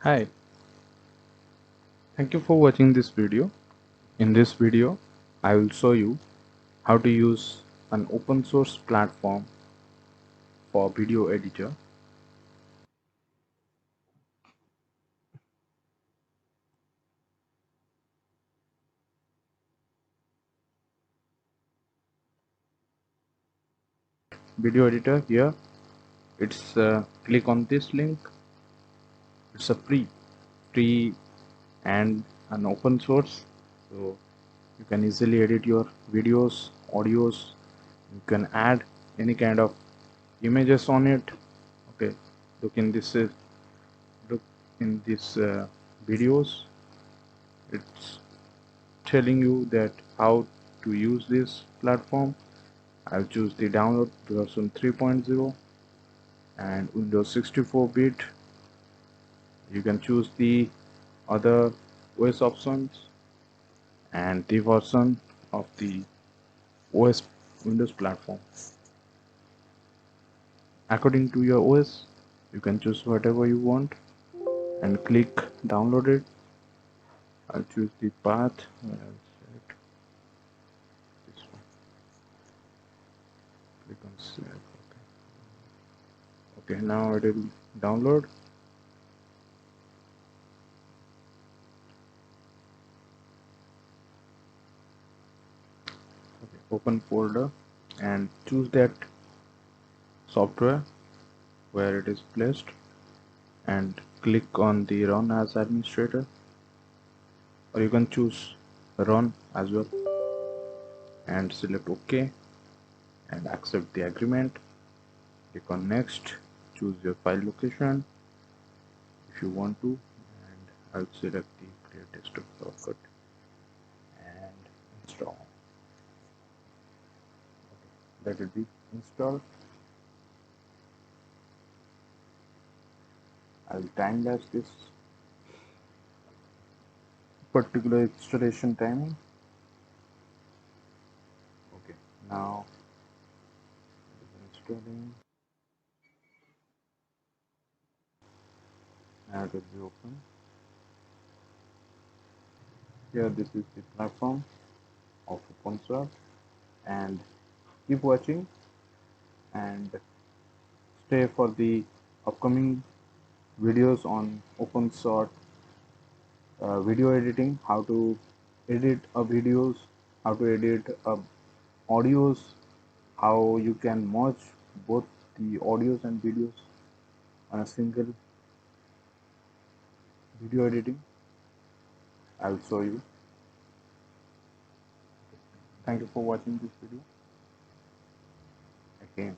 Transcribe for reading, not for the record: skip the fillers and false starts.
Hi, thank you for watching this video. In this video, I will show you how to use an open source platform for video editor. Video editor here, it's click on this link. It's a free and an open source. So you can easily edit your videos, audios. You can add any kind of images on it. Okay, look in this videos. It's telling you that how to use this platform. I'll choose the download version 3.0 and Windows 64-bit. You can choose the other OS options and the version of the OS Windows platform. According to your OS, you can choose whatever you want and click download it. I'll choose the path. I'll select this one. Click on save. Okay, now it will download. Okay, open folder and choose that software where it is placed and click on the run as administrator, or you can choose run as well and select OK and accept the agreement. Click on next, choose your file location if you want to, and I'll select the create desktop shortcut and install. Let it be installed. I'll time lapse this particular installation timing. Okay, now it is installing. Now it will be open. Here this is the platform of Openshot, and keep watching and stay for the upcoming videos on Openshot video editing, how to edit videos, how to edit audios, how you can merge both the audios and videos on a single video editing. I'll show you. Thank you for watching this video again.